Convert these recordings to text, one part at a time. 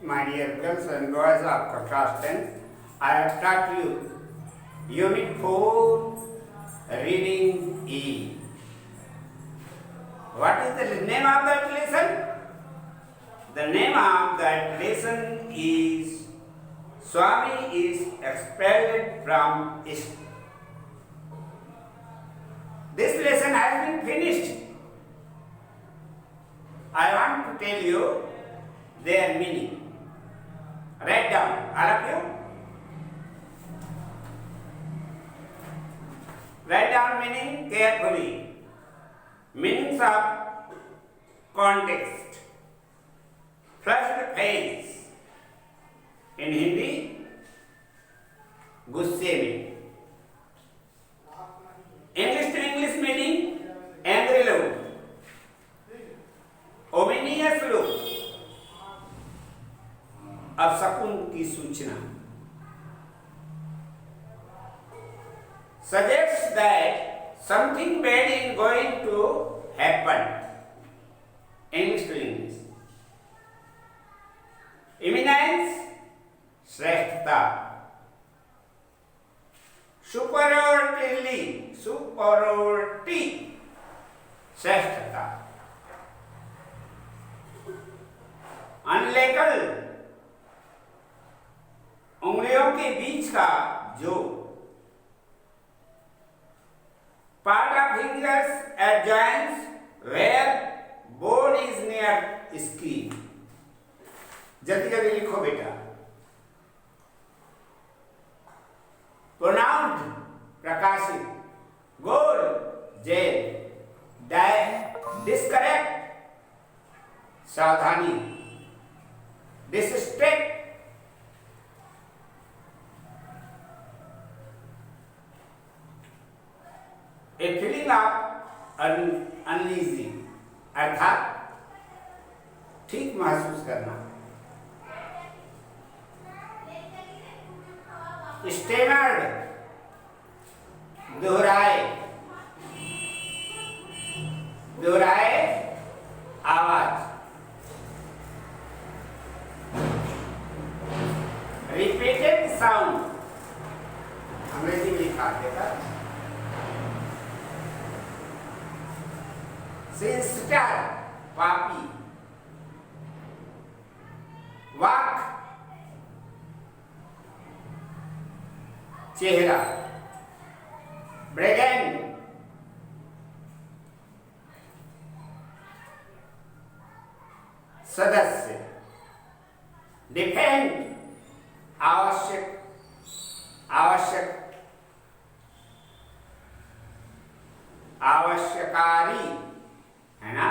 My dear girls and boys of class 10, I have taught you Unit 4 Reading E. What is the name of that lesson? The name of that lesson is Swami is expelled from East. This lesson has been finished. I want to tell you their meaning. Write down, all of you. Write down meaning carefully. Meanings of context. First phase. In Hindi, गुस्से में. English to English meaning angry look, ominous look, अपशकुन की सूचना. Suggests that something bad is going to happen. English to English. Eminence, श्रेष्ठता. Superiority, श्रेष्ठता. Unlegal, उंगलियों के बीच का जो. Part of fingers at joints where board is near screen. जल्दी जल्दी लिखो बेटा. Pronounced, प्रकाशित. Goal, जेल. Discorrect, सावधानी. Distract, a feeling of uneasy, अर्थात ठीक महसूस करना. Stammered, दोहराए आवाज. Repeated sound, अंग्रेजी में लिखा देगा. Sinister, पापी. वाक, चेहरा. ब्रिगेंड, सदस्य. डिफेंड, आवश्यक, आवश्यकारी, है ना.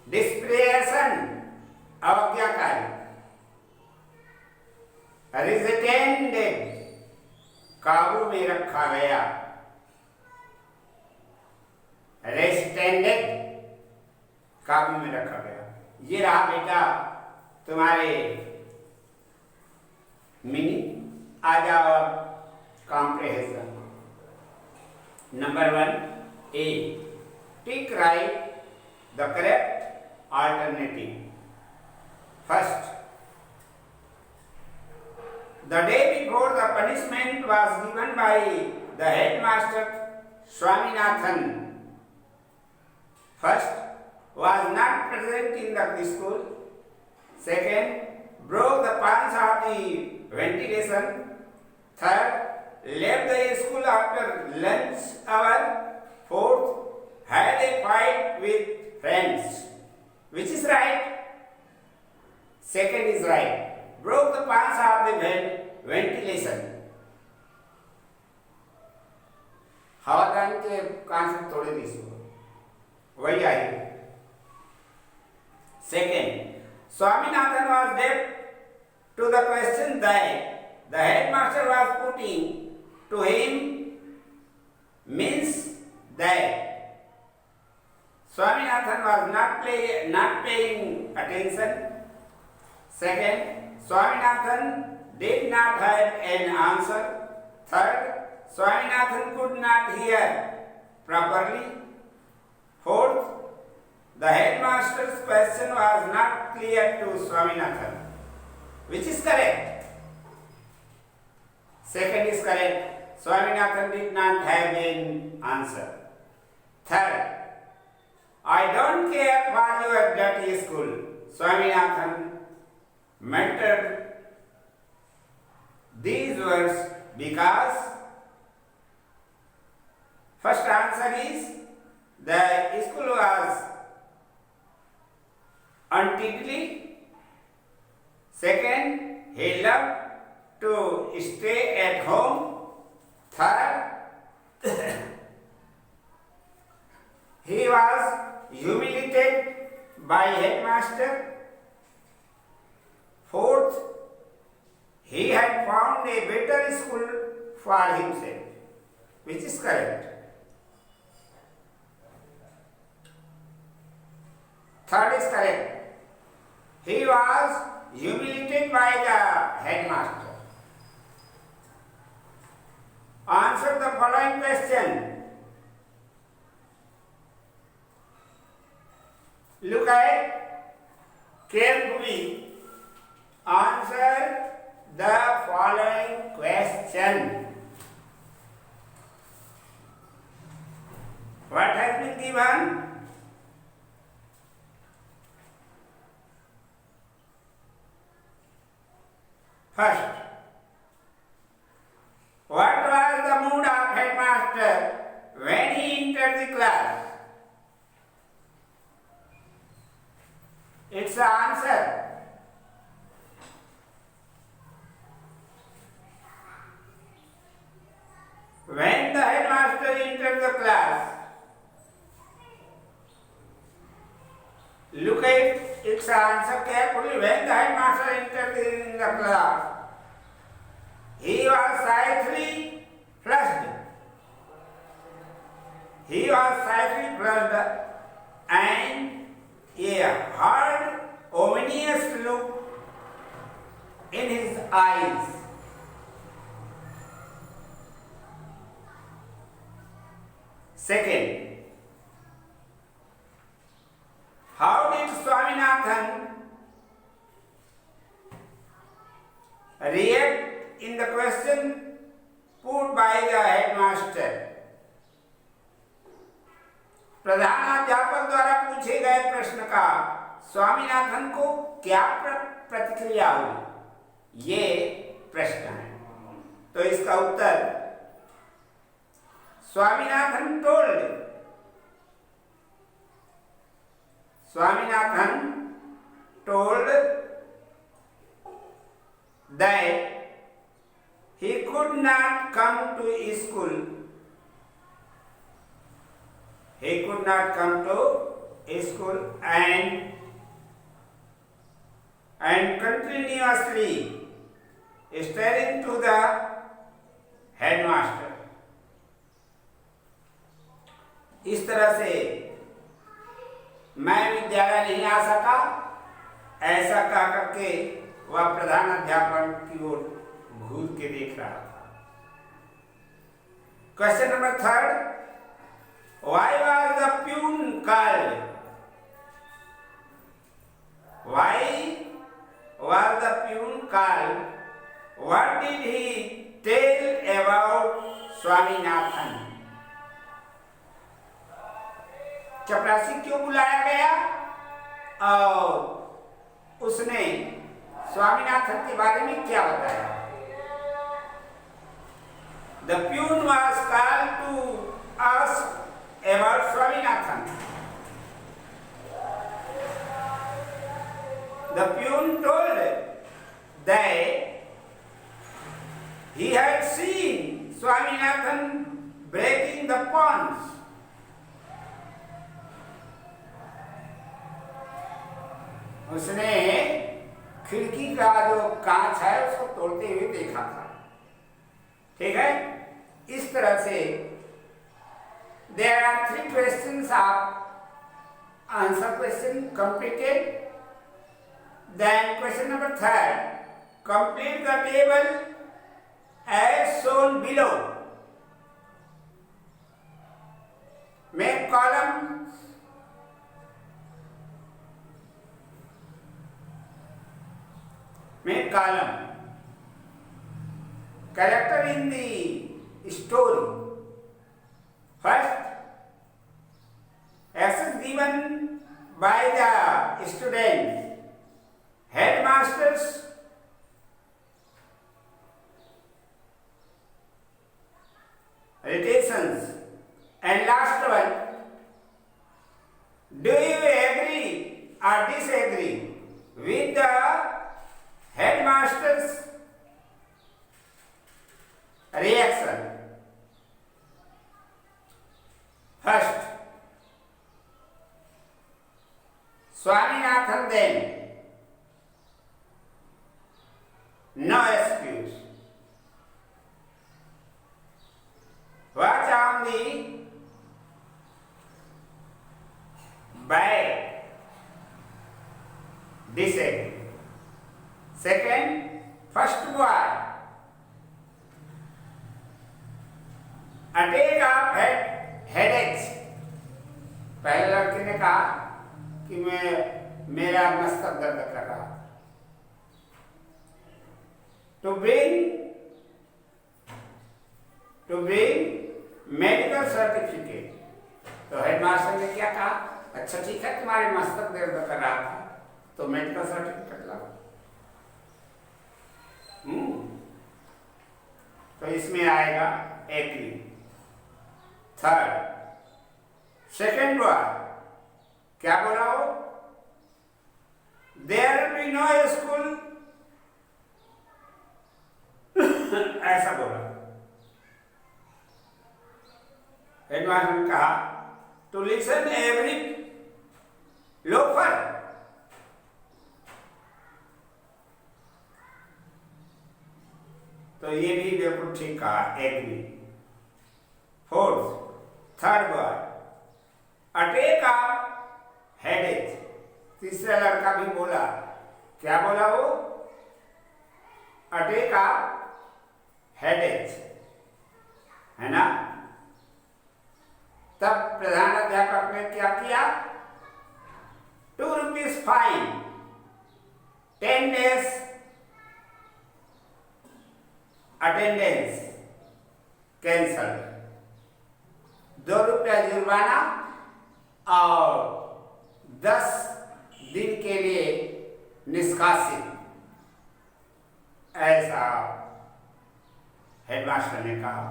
डिस्प्रेशन, अवज्ञाकारी. रिस्ट्रेंडेड, काबू में रखा गया. रेस्टेंडेड, काबू में रखा गया. ये रहा बेटा तुम्हारे मीनिंग. आ जाओ comprehension. Number 1 A. Tick right the correct alternative. First, the day before the punishment was given by the headmaster Swaminathan. First, was not present in the school. Second, broke the pans of the ventilation. Third, left the school after lunch hour. Fourth, had a fight with friends. Which is right? Second is right. Broke the pans of the ventilation. हवा जाने के कान से तोड़े दी इसको. वही आई. Second, Swaminathan was deaf to the question that the headmaster was putting to him, means that Swaminathan was not paying attention. Second, Swaminathan did not have an answer. Third, Swaminathan could not hear properly. Fourth, The headmaster's question was not clear to Swaminathan. Which is correct? Second is correct. Swaminathan did not have an answer. Third, I don't care for your dirty school. Swaminathan muttered these words because first answer is the school was untidy. Second, he loved to stay at home. Third, he was humiliated by headmaster. Fourth, he had found a better school for himself. Which is correct? Third is correct. He was humiliated by the headmaster. Answer the following question. Look at carefully. Answer the following question. What has been given? First, what was the mood of headmaster when he entered the class? It's the answer. When the headmaster entered the class, look at its answer carefully. When the headmaster entered in the class, he was slightly flushed. He was slightly flushed and a hard, ominous look in his eyes. Second, how did Swaminathan react in the question put by the headmaster? प्रधानाध्यापक द्वारा पूछे गए प्रश्न का स्वामीनाथन को क्या प्रतिक्रिया हुई, ये प्रश्न है। तो इसका उत्तर Swaminathan told that he could not come to school. He could not come to school and continuously staring to the headmaster. इस तरह से मैं विद्यालय नहीं आ सका, ऐसा कह करके वह प्रधान अध्यापक की ओर घूर के देख रहा था। Question number third, why was the peon called? Why was the peon called? What did he tell about Swaminathan? चपरासी क्यों बुलाया गया और उसने स्वामीनाथन के बारे में क्या बताया? The peon was called to ask about Swaminathan. The peon told that he had seen Swaminathan breaking the ponds. उसने खिड़की का जो कांच है उसको तोड़ते हुए देखा था। ठीक है, इस तरह से there are three questions of answer question completed. Then question number third, complete the table as shown below. Make columns main column. Character in the story. First, access given by the student, headmasters, rotations, and last one, do you agree or disagree with the headmaster's reaction? First, Swaminathan then, no excuse. Watch on the by disagree. Second, first boy, attack of headaches. पहले लड़के ने कहा कि मेरा मस्तक दर्द कर रहा। To bring medical certificate. तो हेडमास्टर ने क्या कहा, अच्छा ठीक है तुम्हारे मस्तक दर्द कर रहा था तो मेडिकल सर्टिफिकेट लाओ। तो इसमें आएगा एग्री। थर्ड, सेकेंड वर्ड क्या बोला हो, there will be no school, ऐसा बोला। हेडमास्टर ने कहा टू लिसन एवरी लोफर। तो ये भी बिल्कुल ठीक कहा, agree. Fourth, third word, attack of headache. तीसरा लड़का भी बोला, क्या बोला वो, अटैक ऑफ हेडेक, है ना। तब प्रधानाध्यापक ने क्या किया, 2 rupees fine, 10 days attendance cancel, 2 रुपया जुर्माना और 10 दिन के लिए निष्कासित, ऐसा हेडमास्टर ने कहा।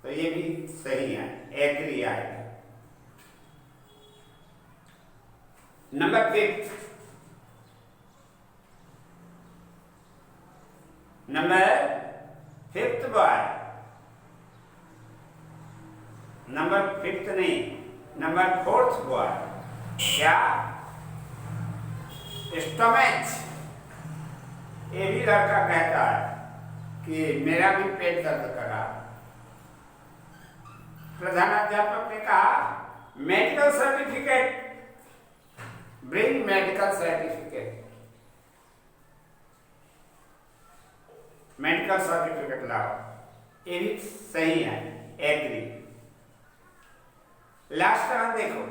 तो ये भी सही है, एग्री आएगा। Number 5, number 5th boy, number 5th नहीं, नंबर 4th बॉय, क्या, स्टमच। ये भी लड़का कहता है कि मेरा भी पेट दर्द कर रहा। प्रधानाध्यापक ने कहा medical certificate, bring medical certificate, medical certificate लाओ। ये भी सही है, एग्री। लास्ट हम देखो,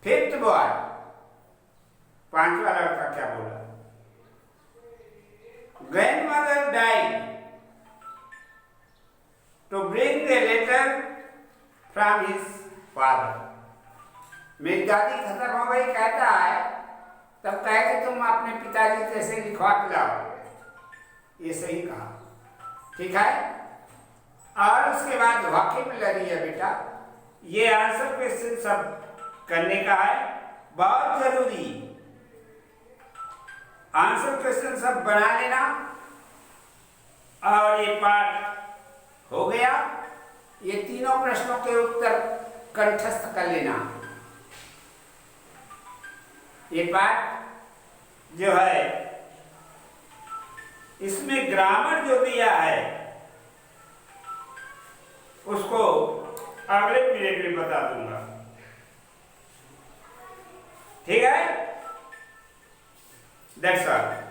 5th बॉय, 5वां लड़का क्या बोला, grandmother died to bring the letter from his father। मेरी दादी खत्म हो गई कहता है, तब कहे कि तुम अपने पिताजी कैसे लिखवा के लाओ। ये सही कहा, ठीक है। और उसके बाद वाक्य में लगी है बेटा, ये आंसर क्वेश्चन सब करने का है, बहुत जरूरी। आंसर क्वेश्चन सब बना लेना और ये पाठ हो गया। ये तीनों प्रश्नों के उत्तर कंठस्थ कर लेना। ये पाठ जो है इसमें ग्रामर जो दिया है उसको अगले पीरियड में बता दूंगा, ठीक है। That's all.